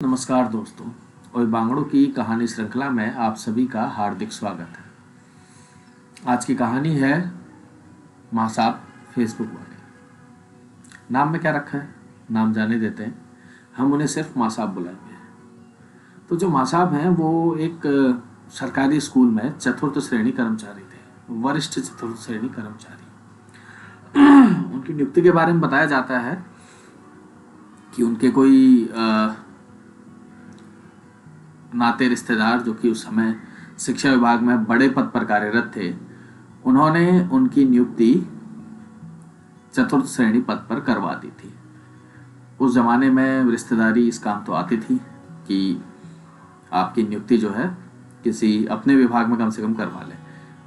नमस्कार दोस्तों, और बांगड़ों की कहानी श्रृंखला में आप सभी का हार्दिक स्वागत है। आज की कहानी है माँ साहब फेसबुक वाले। नाम में क्या रखा है, नाम जाने देते हैं। हम उन्हें सिर्फ माँ साहब बुलाएंगे। तो जो माँ साहब हैं वो एक सरकारी स्कूल में चतुर्थ श्रेणी कर्मचारी थे, वरिष्ठ चतुर्थ श्रेणी कर्मचारी। उनकी नियुक्ति के बारे में बताया जाता है कि उनके कोई नाते रिश्तेदार जो कि उस समय शिक्षा विभाग में बड़े पद पर कार्यरत थे, उन्होंने उनकी नियुक्ति चतुर्थ श्रेणी पद पर करवा दी थी। उस जमाने में रिश्तेदारी इस काम तो आती थी कि आपकी नियुक्ति जो है किसी अपने विभाग में कम से कम करवा लें,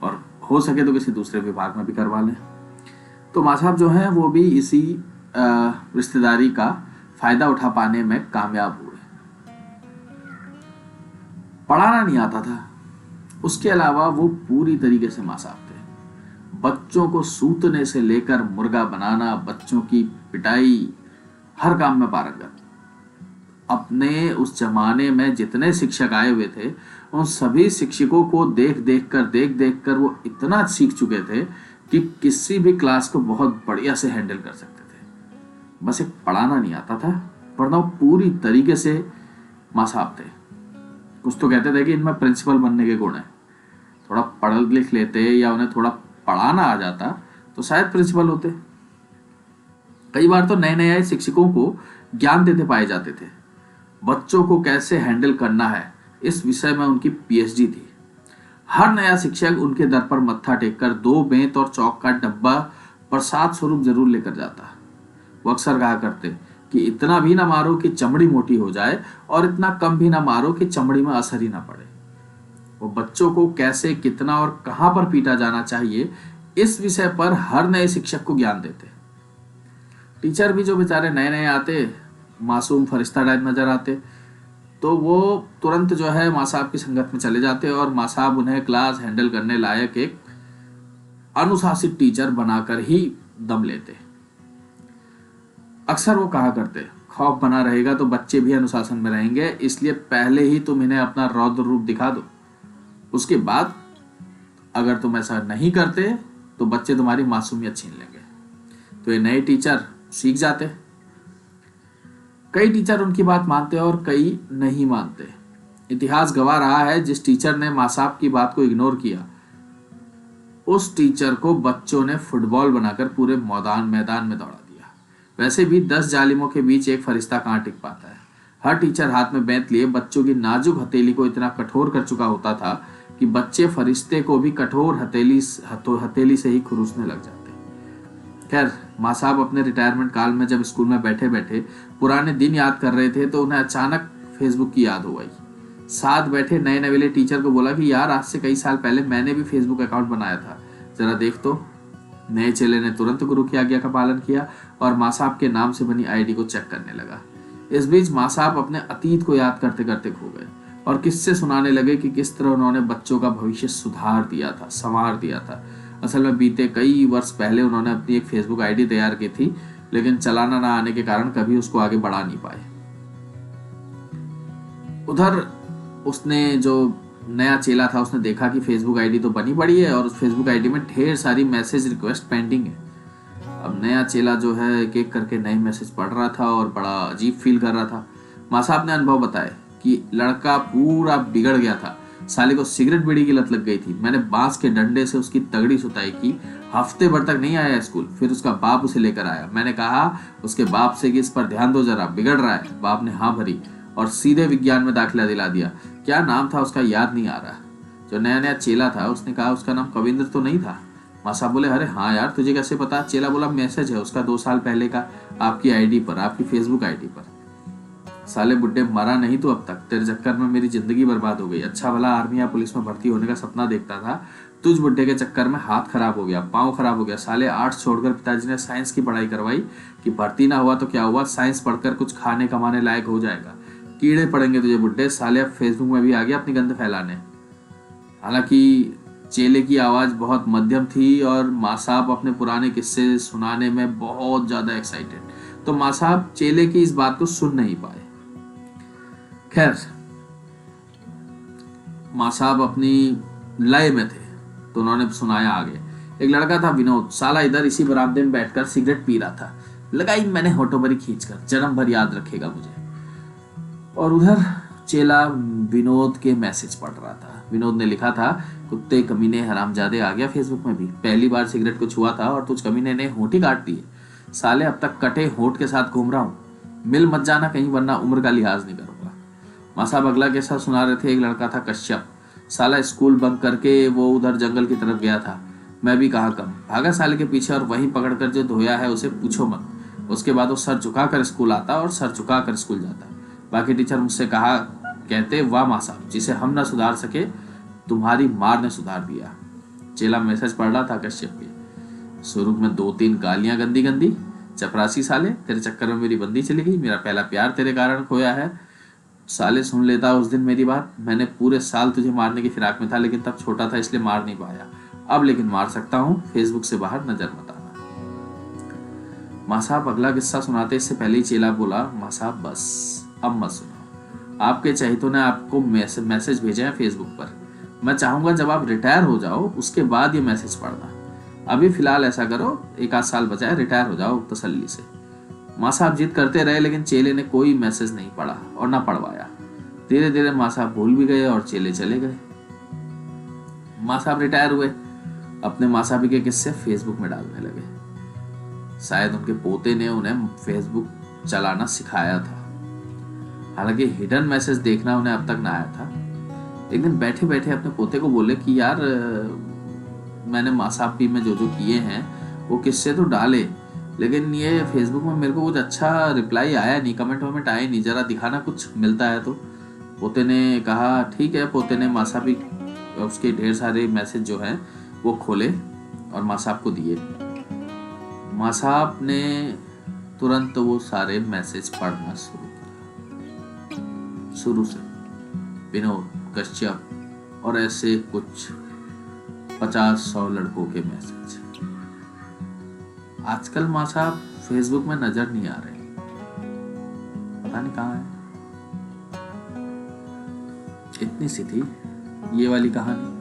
और हो सके तो किसी दूसरे विभाग में भी करवा लें। तो माँ साहब जो हैं वो भी इसी रिश्तेदारी का फायदा उठा पाने में कामयाब हुए। पढ़ाना नहीं आता था, उसके अलावा वो पूरी तरीके से माँ साहब थे। बच्चों को सूतने से लेकर मुर्गा बनाना, बच्चों की पिटाई, हर काम में पारंगत। अपने उस जमाने में जितने शिक्षक आए हुए थे, उन सभी शिक्षकों को देख देख कर वो इतना सीख चुके थे कि किसी भी क्लास को बहुत बढ़िया से हैंडल कर सकते थे। बस एक पढ़ाना नहीं आता था, वरना वो पूरी तरीके से माँ साहब थे। कुछ तो कहते थे कि इनमें प्रिंसिपल बनने के गुण है। थोड़ा पढ़ लिख लेते या उन्हें थोड़ा पढ़ाना आ जाता तो शायद प्रिंसिपल होते। कई बार तो नए नए आए शिक्षकों को ज्ञान देते पाए जाते थे। बच्चों को कैसे हैंडल करना है, इस विषय में उनकी पीएचडी थी। हर नया शिक्षक उनके दर पर मत्था टेककर 2 बेंत और चौक का डब्बा प्रसाद स्वरूप जरूर लेकर जाता। वो अक्सर कहा करते कि इतना भी ना मारो कि चमड़ी मोटी हो जाए, और इतना कम भी ना मारो कि चमड़ी में असर ही ना पड़े। वो बच्चों को कैसे, कितना और कहां पर पीटा जाना चाहिए, इस विषय पर हर नए शिक्षक को ज्ञान देते। टीचर भी जो बेचारे नए नए आते, मासूम फरिश्ता टाइप नजर आते, तो वो तुरंत जो है माँ साहब की संगत में चले जाते और माँ साहब उन्हें क्लास हैंडल करने लायक एक अनुशासित टीचर बनाकर ही दम लेते। अक्सर वो कहा करते, खौफ बना रहेगा तो बच्चे भी अनुशासन में रहेंगे, इसलिए पहले ही तुम इन्हें अपना रौद्र रूप दिखा दो। उसके बाद अगर तुम ऐसा नहीं करते तो बच्चे तुम्हारी मासूमियत छीन लेंगे। तो ये नए टीचर सीख जाते। कई टीचर उनकी बात मानते और कई नहीं मानते। इतिहास गवाह रहा है, जिस टीचर ने माँ साहब की बात को इग्नोर किया, उस टीचर को बच्चों ने फुटबॉल बनाकर पूरे मैदान में दौड़ा दिया। वैसे भी 10 जालिमों के बीच एक फरिश्ता कहाँ टिक पाता है। हर टीचर हाथ में बेंत लिए बच्चों की नाजुक हथेली को इतना कठोर कर चुका होता था कि बच्चे फरिश्ते को भी कठोर हथेली से ही खुरूसने लग जाते। खैर, माँ साहब अपने रिटायरमेंट काल में जब स्कूल में बैठे बैठे पुराने दिन याद कर रहे थे, तो उन्हें अचानक फेसबुक की याद हो गई। साथ बैठे नए नवेले टीचर को बोला कि यार, आज से कई साल पहले मैंने भी फेसबुक अकाउंट बनाया था, जरा देख तो। नए चेले ने तुरंत गुरु की आज्ञा का पालन किया और माँ साहब के नाम से बनी आईडी को चेक करने लगा। इस बीच माँ साहब अपने अतीत को याद करते करते खो गए और किस्से सुनाने लगे कि किस तरह उन्होंने बच्चों का भविष्य सुधार दिया था, संवार दिया था। असल में बीते कई वर्ष पहले उन्होंने अपनी एक फेसबुक आईडी तैयार की थी, लेकिन चलाना ना आने के कारण कभी उसको आगे बढ़ा नहीं पाए। उधर उसने जो नया चेला था, उसने देखा कि फेसबुक आईडी तो बनी पड़ी है और उस फेसबुक आईडी में ढेर सारी मैसेज रिक्वेस्ट पेंडिंग है। अब नया चेला जो है एक एक करके नए मैसेज पढ़ रहा था और बड़ा अजीब फील कर रहा था। माँ साहब ने अनुभव बताया कि लड़का पूरा बिगड़ गया था। साले को सिगरेट बीड़ी की लत लग गई थी। मैंने बांस के डंडे से उसकी तगड़ी सुताई की। हफ्ते भर तक नहीं आया स्कूल। फिर उसका बाप उसे लेकर आया। मैंने कहा उसके बाप से कि इस पर ध्यान दो जरा, बिगड़ रहा है। बाप ने हाँ भरी और सीधे विज्ञान में दाखिला दिला दिया। क्या नाम था उसका याद नहीं आ रहा। जो नया नया चेला था उसने कहा उसका नाम कविंद्र तो नहीं था। माँ साहब बोले, अरे हाँ यार, तुझे कैसे पता। चेला बोला, मैसेज है उसका 2 साल पहले का, आपकी आईडी पर, आपकी फेसबुक आईडी पर। साले बुड्ढे, मरा नहीं तो अब तक। तेरे चक्कर में मेरी जिंदगी बर्बाद हो गई। अच्छा भला आर्मी या पुलिस में भर्ती होने का सपना देखता था, तुझ बुड्ढे के चक्कर में हाथ खराब हो गया, पाँव खराब हो गया। साले आर्ट्स छोड़कर पिताजी ने साइंस की पढ़ाई करवाई कि भर्ती ना हुआ तो क्या हुआ, साइंस पढ़कर कुछ खाने कमाने लायक हो जाएगा। कीड़े पड़ेंगे तुझे बुड्ढे। साले अब फेसबुक में भी आ गया अपनी गंद फैलाने। हालांकि चेले की आवाज बहुत मध्यम थी और माँ साहब अपने पुराने किस्से सुनाने में बहुत ज्यादा एक्साइटेड। तो माँ साहब चेले की इस बात को सुन नहीं पाए। खैर, माँ साहब अपनी लय में थे तो उन्होंने सुनाया आगे। एक लड़का था विनोद, साला इधर इसी बरामदे में बैठकर सिगरेट पी रहा था। लगाई मैंने होठों भरी खींचकर, जन्म भर याद रखेगा मुझे। और उधर चेला विनोद के मैसेज पढ़ रहा था। विनोद ने लिखा था, कुत्ते कमीने हरामजादे आ गया फेसबुक में भी। पहली बार सिगरेट को छुआ था और तुझ कमीने ने होठ ही काट दिए। साले अब तक कटे होठ के साथ घूम रहा हूँ। मिल मत जाना कहीं, वरना उम्र का लिहाज नहीं करूंगा। माँ साहब अगला किस्सा सुना रहे थे। एक लड़का था कश्यप, साला स्कूल बंक करके वो उधर जंगल की तरफ गया था। मैं भी कहा कम, भागा साले के पीछे और वहीं पकड़कर जो धोया है उसे पूछो मत। उसके बाद वो सर झुकाकर स्कूल आता और सर झुकाकर स्कूल जाता। बाकी टीचर मुझसे कहा कहते, वाह माँ साहब, जिसे हम ना सुधार सके तुम्हारी मार ने सुधार दिया। चेला मैसेज पढ़ रहा था कश्यप के। शुरू में 2-3 गालियां गंदी गंदी। चपरासी साले, तेरे चक्कर में मेरी बंदी चली गई। मेरा पहला प्यार तेरे कारण खोया है। साले सुन लेता उस दिन मेरी बात। मैंने पूरे साल तुझे मारने की फिराक में था, लेकिन तब छोटा था इसलिए मार नहीं पाया। अब लेकिन मार सकता हूँ। फेसबुक से बाहर नजर मत आना। माँ साहब अगला किस्सा सुनाते इससे पहले ही चेला बोला, माँ साहब बस अब मत सुनो। आपके चहेतों ने आपको मैसेज भेजे हैं फेसबुक पर। मैं चाहूंगा जब आप रिटायर हो जाओ उसके बाद ये मैसेज पढ़ना। अभी फिलहाल ऐसा करो, 1 आध साल बचाए, रिटायर हो जाओ तसल्ली से। माँ साहब जिद करते रहे, लेकिन चेले ने कोई मैसेज नहीं पढ़ा और ना पढ़वाया। धीरे धीरे माँ साहब भूल भी गए और चेले चले गए। माँ साहब रिटायर हुए। अपने माँ साहब के किस्से फेसबुक में डालने लगे। शायद उनके पोते ने उन्हें फेसबुक चलाना सिखाया था। हालांकि हिडन मैसेज देखना उन्हें अब तक ना आया था। एक दिन बैठे बैठे अपने पोते को बोले कि यार, मैंने माँ साहब भी में जो जो किए हैं वो किस्से तो डाले, लेकिन ये फेसबुक में मेरे को कुछ अच्छा रिप्लाई आया नहीं, कमेंट वमेंट आए नहीं, जरा दिखाना कुछ मिलता है तो। पोते ने कहा ठीक है। पोते ने माँ साहब उसके ढेर सारे मैसेज जो हैं वो खोले और माँ साहब को दिए। माँ साहब ने तुरंत वो सारे मैसेज पढ़ना शुरू किया, शुरू से। विनोद, कश्यप और ऐसे कुछ 50-100 लड़कों के मैसेज। आजकल माँ साहब फेसबुक में नजर नहीं आ रहे, पता नहीं कहाँ है। इतनी सी थी ये वाली कहानी।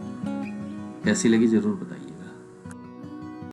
कैसी लगी जरूर बताइए।